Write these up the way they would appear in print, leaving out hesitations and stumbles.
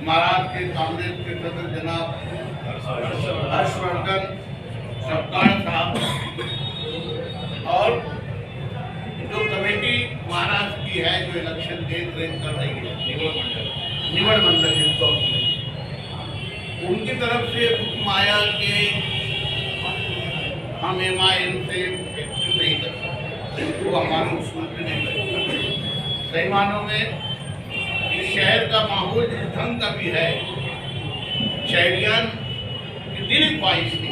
महाराष्ट्र के कांग्रेस के सदस्य जनाब हर्षवर्धन सपकाळ साहब और जो कमेटी महाराष्ट्र की है जो इलेक्शन देख रेख कर रही है निवड़ मंडल जिनको उनकी तरफ से हुक्म आया कि हम MIM से एक्टिव नहीं कर सकते, वो हमारे उसूल पे नहीं लगता। सही मानों में इस शहर का माहौल जिस ढंग का भी है, शहरियान की दिल ख्वाहिश थी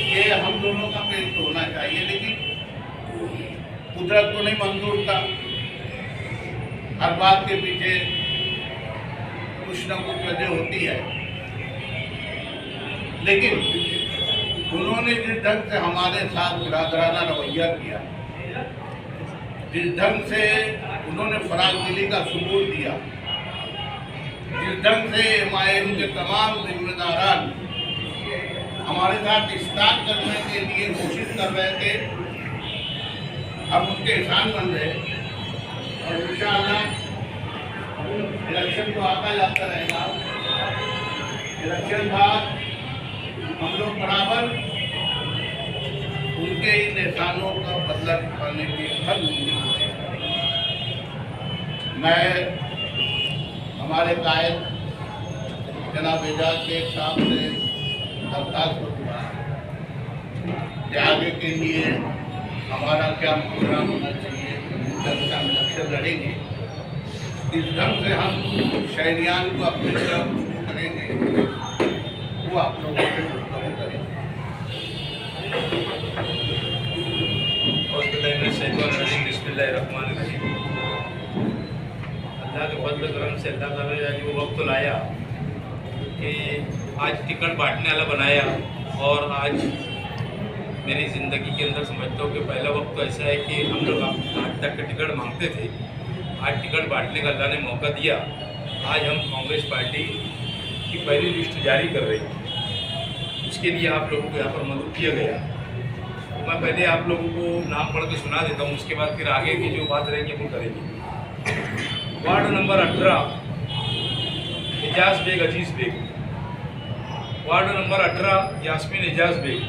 कि हम दोनों का पेड़ होना चाहिए, लेकिन कुदरत को नहीं मंजूर था। हर बात के पीछे कुछ न कुछ वजह होती है, लेकिन उन्होंने जिस ढंग से हमारे साथ बिरादराना रवैया किया, जिस ढंग से उन्होंने फराग दिली का सबूत दिया, जिस ढंग से MIM के तमाम जिम्मेदारान हमारे साथ इस्ताद करने के लिए कोशिश कर रहे थे, अब उनके एहसान बन रहे और इंशाअल्लाह इलेक्शन तो आता जाता रहेगा। इलेक्शन बाद हम लोग बराबर उनके इन एहसानों का बदला चुकाने की हर मुमकिन कोशिश करेंगे। मैं हमारे कायद जनाब एजाज शेख साहब से दरख्वास्त करूँगा कि आगे के लिए हमारा क्या प्रोग्राम होना चाहिए, जब हम इलेक्शन लड़ेंगे इस ढंग से हम शहरियान को अपनी तरफ करेंगे, वो आप लोगों से गुफ्तगू करेंगे। अल्लाह के फजल करम से अल्लाह ताला ने वो वक्त तो लाया कि आज टिकट बांटने वाला बनाया, और आज मेरी ज़िंदगी के अंदर समझता हूँ कि पहला वक्त तो ऐसा है कि हम लोग आज तक के टिकट मांगते थे, आज टिकट बांटने का अल्लाह ने मौका दिया। आज हम कांग्रेस पार्टी की पहली लिस्ट जारी कर रही है, उसके लिए आप लोगों को यहाँ पर मदद किया गया। मैं पहले आप लोगों को नाम पढ़ के सुना देता हूँ, उसके बाद फिर आगे की जो बात रहेगी वो करेंगे। Ward number 18 Ejaz Baig Aziz Baig, ward number 18 Yasmin Ejaz Baig,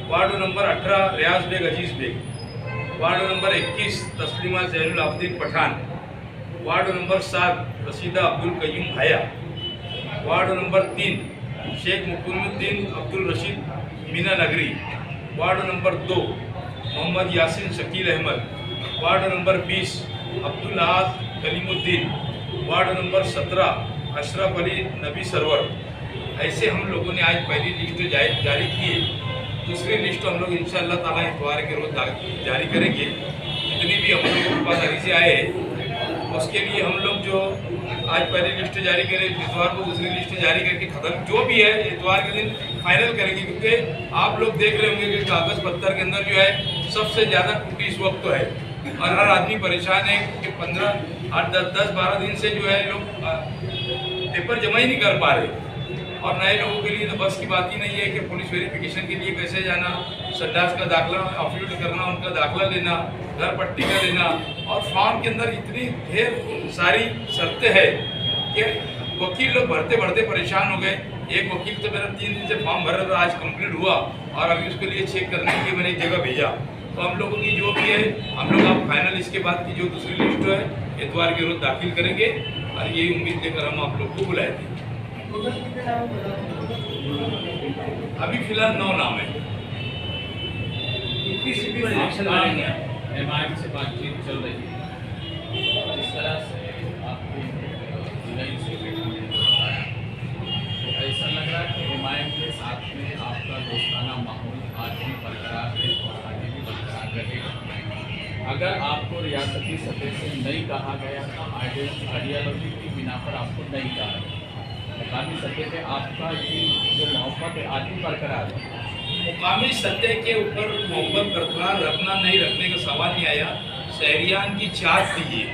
ward number 18 Riyaz Baig Aziz Baig, ward number 21 Taslima Zainul Abedin Pathan, ward number 7 Rashida Abdul Qayyum Haya, ward number 3 Sheikh Mukumuddin Abdul Rashid Meena Nagari, ward number 2 Mohammad Yasin Shakeel Ahmed, ward number 20 Abdul Ahad Kalimuddin, ward number 17 Ashraf Ali Nabi Sarwar. ऐसे हम लोगों ने आज पहली लिस्ट जारी की है। दूसरी लिस्ट हम लोग इंशाअल्लाह ताला इतवार के रोज जारी करेंगे। जितनी भी हम लोगों के पास अरीज़े आए हैं उसके लिए हम लोग जो आज पहली लिस्ट जारी करें, इतवार को दूसरी लिस्ट जारी करके ख़त्म जो भी है इतवार के दिन फाइनल करेंगे, क्योंकि आप लोग देख रहे होंगे कि कागज़ पत्थर के अंदर जो है सबसे ज़्यादा टूटी इस वक्त तो है, और हर आदमी परेशान है कि 15 8 10 12 दिन से जो है लोग पेपर जमा ही नहीं कर पा रहे। और नए लोगों के लिए तो बस की बात ही नहीं है कि पुलिस वेरिफिकेशन के लिए कैसे जाना, संडास का दाखला अफिडेविट करना, उनका दाखला लेना, घर पट्टी का लेना, और फॉर्म के अंदर इतनी ढेर सारी शर्तें हैं कि वकील लोग भरते भरते परेशान हो गए। एक वकील तो मेरा 3 दिन से फॉर्म भर रहा था, आज कंप्लीट हुआ और अभी उसके लिए चेक करने के लिए मैंने एक जगह भेजा। तो हम लोगों की जो भी है हम लोग आप फाइनल इसके बाद की जो दूसरी लिस्ट है इतवार के रोज दाखिल करेंगे, और यही उम्मीद लेकर हम आप लोग को बुलाए थे। अभी फिलहाल 9 नाम है। MIM से बातचीत चल रही है, जिस तरह से आपको जिला सेक्रेटरी ने बताया, तो ऐसा लग रहा है कि MIM के साथ में आपका दोस्ताना माहौल आज भी बरकरार है और आगे भी बरकरार रहेगा। अगर आपको रियासती सतह से नहीं कहा गया था, आइडियोलॉजी की बिना पर आपको नहीं कहा गया, मुकामी सतह पे आपका ये जो मोहब्बत है आज भी बरकरार है। मुकामी सतह के ऊपर मोहब्बत बरकरार रखना नहीं रखने का सवाल नहीं आया। शहरियान की चाहत थी ये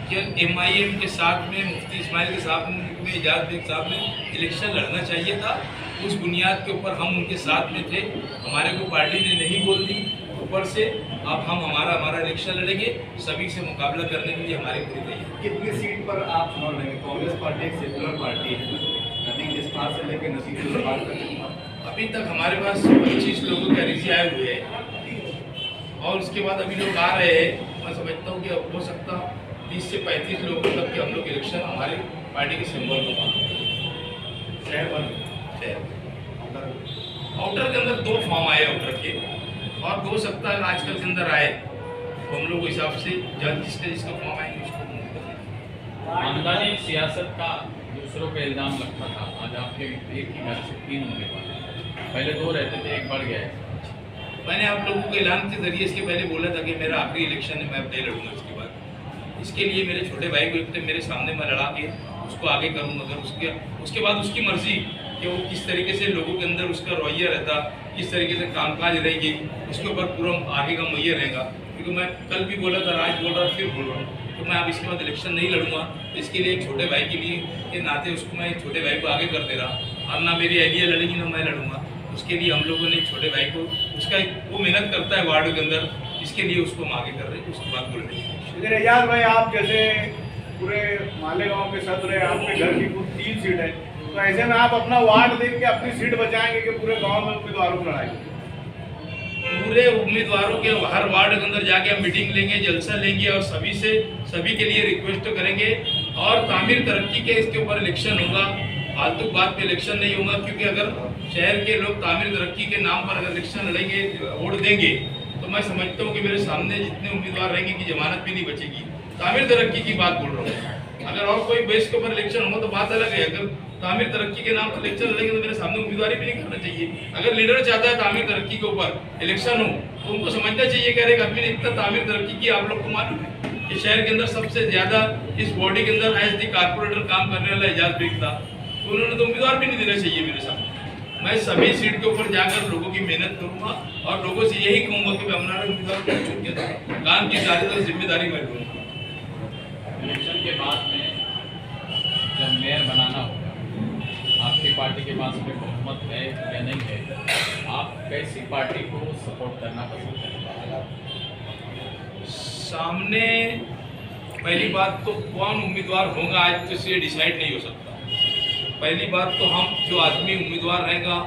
कि MIM के साथ में मुफ्ती इस्माइल के साथ में एजाज बेग साहब ने इलेक्शन लड़ना चाहिए था। उस बुनियाद के ऊपर हम उनके साथ में थे। हमारे को पार्टी ने नहीं बोल दी, ऊपर से अब हम हमारा इलेक्शन लड़ेंगे, सभी से मुकाबला करने के लिए हमारी पूरी तैयारी। कितनी सीट पर आप चुनाव लड़ेंगे? कांग्रेस पार्टी एक सेक्युलर पार्टी है, नदी इस पार से लेकर नदी के पार तक। अभी तक हमारे पास 25 लोगों के अर्जी आए हुए हैं और उसके बाद अभी लोग आ रहे हैं। मैं समझता हूँ कि हो सकता 30 से 35 लोगों तक के हम लोग इलेक्शन हमारी पार्टी के सिंबल होगा शहर पर आउटर के अंदर 2 फॉर्म आए आउटर के, और हो सकता है आजकल के अंदर आए तो हम लोग हिसाब से जल्द जिसका फॉर्म आएंगे उसको। खानदानी सियासत का दूसरों पे इल्जाम लगता था, आज आपके एक ही घर से 3 उम्मीदवार, पहले 2 रहते थे, 1 बढ़ गया है। मैंने आप लोगों को ऐलान के जरिए इसके पहले बोला था कि मेरा आखिरी इलेक्शन है, मैं अब नहीं लड़ूंगा इसके बाद। इसके लिए मेरे छोटे भाई को एक मेरे सामने मैं लड़ा के उसको आगे करूँगा, अगर उसके बाद उसकी मर्जी कि वो किस तरीके से लोगों के अंदर उसका रवैया रहता, किस तरीके से कामकाज रहेगी, उसके ऊपर पूरा आगे का मुहैया रहेगा। क्योंकि मैं कल भी बोला था, आज बोल रहा फिर बोल रहा हूँ, तो मैं अब इसके बाद इलेक्शन नहीं लड़ूंगा। तो इसके लिए एक छोटे भाई के लिए के नाते उसको मैं एक छोटे भाई को आगे कर दे रहा, और ना मेरी एलिया लड़ेगी ना मैं लड़ूंगा। उसके लिए हम लोगों ने छोटे भाई को, उसका वो मेहनत करता है वार्ड के अंदर, इसके लिए उसको हम आगे कर रहे हैं, उसके बाद बोल रहे हैं। एजाज भाई, आप जैसे पूरे मालेगांव के सदर है, आपके घर की कुल 3 सीट है, तो ऐसे में आप अपना वार्ड देख के अपनी सीट बचाएंगे कि पूरे गांव में उम्मीदवारों को लड़ाएंगे? पूरे उम्मीदवारों के हर वार्ड के अंदर जाके हम मीटिंग लेंगे, जलसा लेंगे और सभी के लिए रिक्वेस्ट करेंगे। और तामीर तरक्की के इसके ऊपर इलेक्शन होगा, फालतू बात पे इलेक्शन नहीं होगा। क्योंकि अगर शहर के लोग तामीर तरक्की के नाम पर अगर इलेक्शन लड़ेंगे, वोट देंगे, तो मैं समझता हूँ कि मेरे सामने जितने उम्मीदवार रहेंगे की जमानत भी नहीं बचेगी। तामीर तरक्की की बात बोल रहा हूँ। अगर और कोई बेस के ऊपर इलेक्शन हो तो बात अलग है। अगर तामीर तरक्की के नाम पर इलेक्शन लड़ेंगे तो मेरे सामने उम्मीदवारी भी नहीं करना चाहिए। अगर लीडर चाहता है तामीर तरक्की के ऊपर इलेक्शन हो तो उनको समझना चाहिए कि अरे आदमी ने इतना तामीर तरक्की की, आप लोग को मालूम है कि शहर के अंदर सबसे ज्यादा इस बॉडी के अंदर एज दी कारपोरेटर काम करने वाला एजाज बेग था, तो उन्होंने तो उम्मीदवार भी नहीं देना चाहिए मेरे सामने। मैं सभी सीट के ऊपर जाकर लोगों की मेहनत करूंगा और लोगों से यही कहूंगा कि मैं हमारा उम्मीदवार को चुन के काम की ज्यादातर जिम्मेदारी मैं लूंगा। इलेक्शन के बाद में जब मेयर बनाना होगा, आपकी पार्टी के पास में बहुमत है या नहीं है, आप कैसी पार्टी को सपोर्ट करना पसंद करेंगे? सामने पहली बात तो कौन उम्मीदवार होगा आज तो से डिसाइड नहीं हो सकता। पहली बात तो हम जो आदमी उम्मीदवार रहेगा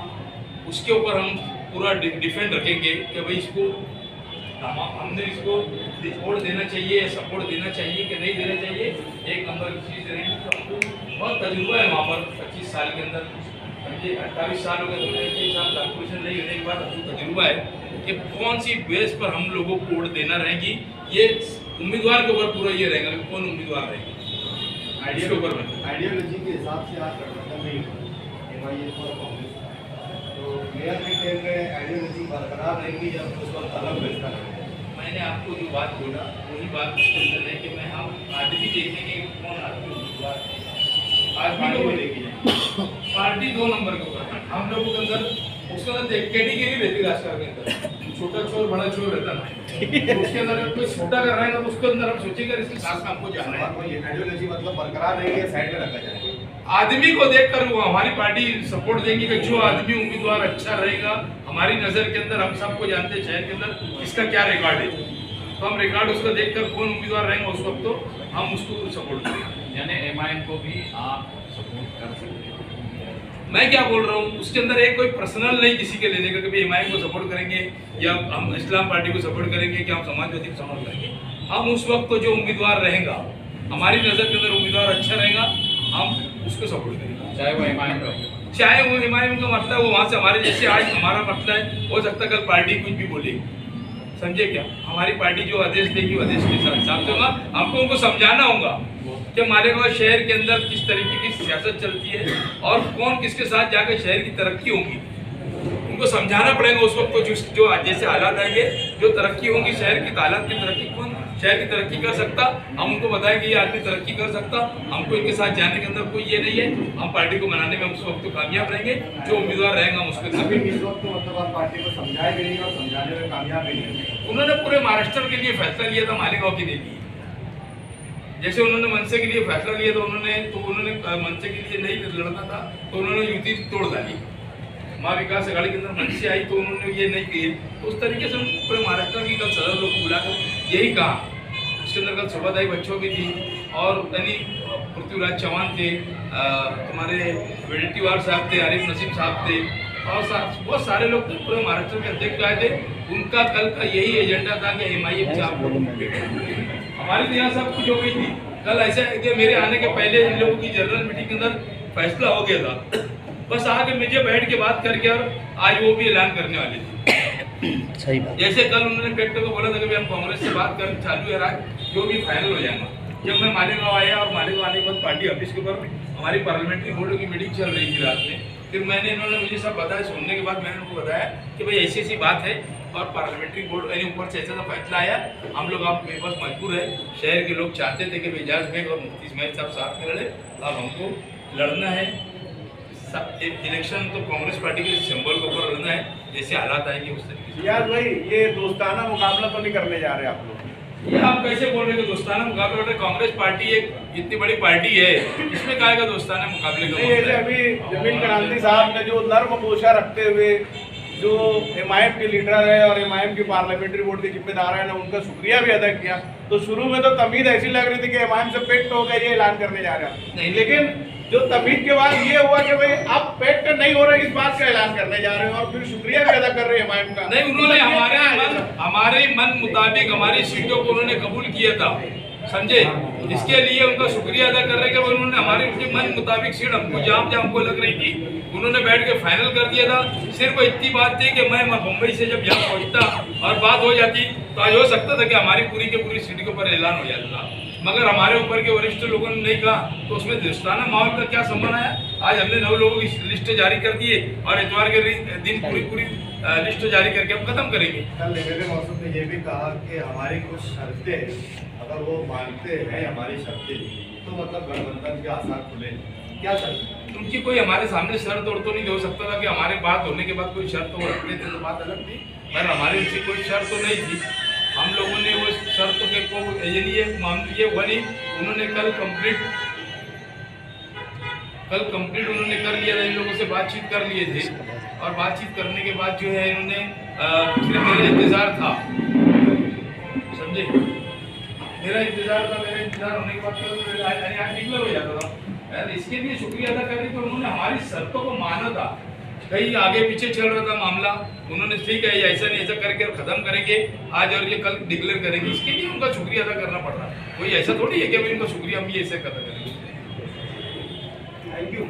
उसके ऊपर हम पूरा डिफेंड रखेंगे कि भाई इसको हमने इसको वोट देना चाहिए या सपोर्ट देना चाहिए कि नहीं देना चाहिए। एक नंबर की चीज़ रहेगी तो हमको बहुत तजुर्बा है वहाँ पर 25 साल के अंदर, समझे 28 साल हो गए, 23 साल कॉर्पोरेशन नहीं होने के बाद हमको तजुर्बा है कि कौन सी बेस पर हम लोगों को वोट देना रहेगी। ये उम्मीदवार के ऊपर पूरा ये रहेगा कि कौन उम्मीदवार रहेगा, आइडियोलॉजी के हिसाब से आप गठबंधन नहीं कांग्रेस, तो मेयर के टेम में आइडियोलॉजी बरकरार रहेगी या उस वक्त अलग फैसला करेंगे? मैंने आपको जो बात बोला वही बात उसके अंदर है कि मैं हम आदमी देखेंगे कि कौन आदमी उम्मीदवार है। आदमी को देखी जाए, पार्टी 2 नंबर के ऊपर हम लोगों के अंदर उसके अंदर कैटेगरी रहती है। राजकारण के अंदर छोटा चोर बड़ा चोर रहता है, तो उसके अंदर कोई छोटा कर रहा है तो उसके अंदर हम सोचेंगे इसके साथ काम को जाना है। आइडियोलॉजी मतलब बरकरार रहेगी या साइड में रखा जाएगा? आदमी को देखकर वो हमारी पार्टी सपोर्ट देगी कि जो आदमी उम्मीदवार अच्छा रहेगा हमारी नज़र के अंदर। हम सबको जानते हैं शहर के अंदर इसका क्या रिकॉर्ड है, तो हम रिकॉर्ड उसका देखकर कौन उम्मीदवार रहेंगे उस वक्त तो हम उसको सपोर्ट करेंगे। यानी एमआईएम को भी आप सपोर्ट कर सकते हैं? मैं क्या बोल रहा हूँ उसके अंदर एक कोई पर्सनल नहीं किसी के लेने का कि भाई एमआईएम को सपोर्ट करेंगे या हम इस्लाम पार्टी को सपोर्ट करेंगे कि हम समाजवादी को सपोर्ट करेंगे। हम उस वक्त तो जो उम्मीदवार रहेगा हमारी नज़र के अंदर उम्मीदवार अच्छा रहेगा हम उसको सपोर्ट करेंगे, चाहे वो एमआईएम का हो। चाहे वो एमआईएम का मतलब वो वहाँ से हमारे जैसे आज हमारा मतलब है, हो सकता है कल पार्टी कुछ भी बोलेगी, समझे क्या। हमारी पार्टी जो आदेश देगी वो आदेश के हिसाब से होगा। हमको उनको समझाना होगा कि मालेगांव शहर के अंदर किस तरीके की सियासत चलती है और कौन किसके साथ जाकर शहर की तरक्की होगी, उनको समझाना पड़ेगा उस वक्त को। जो जैसे हालात आएंगे, जो तरक्की होंगी शहर की, हालात की तरक्की, कौन शहर की तरक्की कर सकता, हम उनको बताएंगे ये आदमी तरक्की कर सकता। हमको इनके साथ जाने के अंदर कोई ये नहीं है, हम पार्टी को बनाने में उस वक्त तो कामयाब रहेंगे। जो उम्मीदवार रहेंगे हम उसके साथ। इस वक्त मतलब आप पार्टी को समझाए भी नहीं और समझाने में कामयाब भी नहीं। उन्होंने पूरे महाराष्ट्र के लिए फैसला लिया था, मालेगांव के लिए। जैसे उन्होंने मनसे के लिए फैसला लिया था, उन्होंने मनसे के लिए नहीं लड़ना था तो उन्होंने युति तोड़ डाली। माँ विकास अघाड़ी के अंदर मंच से आई तो उन्होंने ये नहीं किए। तो उस तरीके से पूरे महाराष्ट्र की कल सदर लोग को बुलाकर यही कहा। उसके अंदर कल सुबहदाई बच्चों की थी और यानी पृथ्वीराज चौहान थे, तुम्हारे वेडेटीवार साहब थे, आरिफ नसीम साहब थे और बहुत सारे लोग थे, पूरे महाराष्ट्र के अध्यक्ष आए थे। उनका कल का यही एजेंडा था कि MIM से आप हमारी तो यहाँ सब कुछ हो गई थी। कल ऐसा है कि मेरे आने के पहले इन लोगों की जनरल मीटिंग के अंदर फैसला हो गया था, बस आगे मुझे बैठ के बात करके और आज वो भी ऐलान करने वाले थे। सही बात। जैसे कल उन्होंने पेट्रो को बोला था कि हम कांग्रेस से बात कर चालू है, राज जो भी फाइनल हो जाएगा। जब मैं मालेगांव आया और मालेगांव आने के बाद पार्टी ऑफिस के ऊपर हमारी पार्लियामेंट्री बोर्ड की मीटिंग चल रही थी रात में, फिर मैंने इन्होंने मुझे सब बताया। सुनने के बाद मैंने उनको बताया कि भाई ऐसी ऐसी बात है और पार्लियामेंट्री बोर्ड यानी ऊपर से ऐसा फैसला आया, हम लोग आप मेरे पास मजबूर है। शहर के लोग चाहते थे कि एजाज बेग और मुफ्ती इस्माइल साहब साथ में लड़े, अब हमको लड़ना है इलेक्शन तो कांग्रेस पार्टी के सिंबल के ऊपर लड़ना है, जैसे हालात आएंगे उस तरीके से। रियाज भाई, ये दोस्ताना मुकाबला तो नहीं करने जा रहे आप लोग? ये आप कैसे बोल रहे हो दोस्ताना मुकाबला? कांग्रेस पार्टी एक इतनी बड़ी पार्टी है, इसमें क्या है दोस्ताना मुकाबले का? नहीं, जैसे अभी जमील क्रांति साहब ने जो नर्म पोशा रखते हुए जो MIM के लीडर है और MIM की पार्लियामेंट्री बोर्ड के जिम्मेदार है ना, उनका शुक्रिया भी अदा किया। तो शुरू में तो तमीद ऐसी लग रही थी कि MIM से पेक्ट हो गया, ये ऐलान करने जा रहे हैं। नहीं, लेकिन जो तमीद के बाद ये हुआ कि भाई अब पेक्ट नहीं हो रहा, इस बात का ऐलान करने जा रहे हैं और फिर शुक्रिया भी अदा कर रहे हैं MIM का। नहीं, उन्होंने हमारे मन मुताबिक हमारी सीटों को उन्होंने कबूल किया था, समझे? इसके लिए उनका शुक्रिया अदा कर रहे हैं कि उन्होंने हमारे उनके मन मुताबिक सीट हमको जहाँ जहाँ हमको लग रही थी उन्होंने बैठ के फाइनल कर दिया था। सिर्फ इतनी बात थी कि मैं मुंबई से जब यहाँ पहुँचता और बात हो जाती तो आज हो सकता था कि हमारी पूरी के पूरी सीट के ऊपर ऐलान हो जाता, मगर हमारे ऊपर के वरिष्ठ लोगों ने नहीं कहा, तो उसमें दोस्ताना माहौल का क्या संबंध आया? आज हमने 9 लोगों की लिस्ट जारी कर दी है और इतवार के दिन पूरी लिस्ट जारी करके हम खत्म करेंगे। कल निवेदन मौसम ने ये भी कहा कि हमारी कुछ शर्तें अगर वो मानते हैं हमारी शर्तें तो मतलब गठबंधन के आसार खुले। क्या शर्त? उनकी कोई हमारे सामने शर्त और तो नहीं हो सकता था कि हमारे बात होने के बाद कोई शर्त वो रखते थे तो बात अलग थी, पर हमारे उनसे कोई शर्त तो नहीं थी। हम लोगों ने वो शर्त के को ये बनी, उन्होंने कल कंप्लीट उन्होंने कर लिया था, इन लोगों से बातचीत कर लिए थे और बातचीत करने के बाद जो है इन्होंने सिर्फ मेरा इंतज़ार था, समझे? मेरा इंतज़ार होने के बाद आज डिक्लेयर हो जाता था। इसके लिए शुक्रिया अदा करें तो उन्होंने हमारी शर्तों को माना था। कहीं आगे पीछे चल रहा था मामला, उन्होंने ठीक है ऐसा नहीं ऐसा करके खत्म करेंगे आज और ये कल डिक्लेयर करेंगे, इसके लिए उनका शुक्रिया अदा करना पड़ रहा है। कोई ऐसा थोड़ी है कि अभी उनका शुक्रिया हम ये ऐसे अदा करेंगे। Thank you.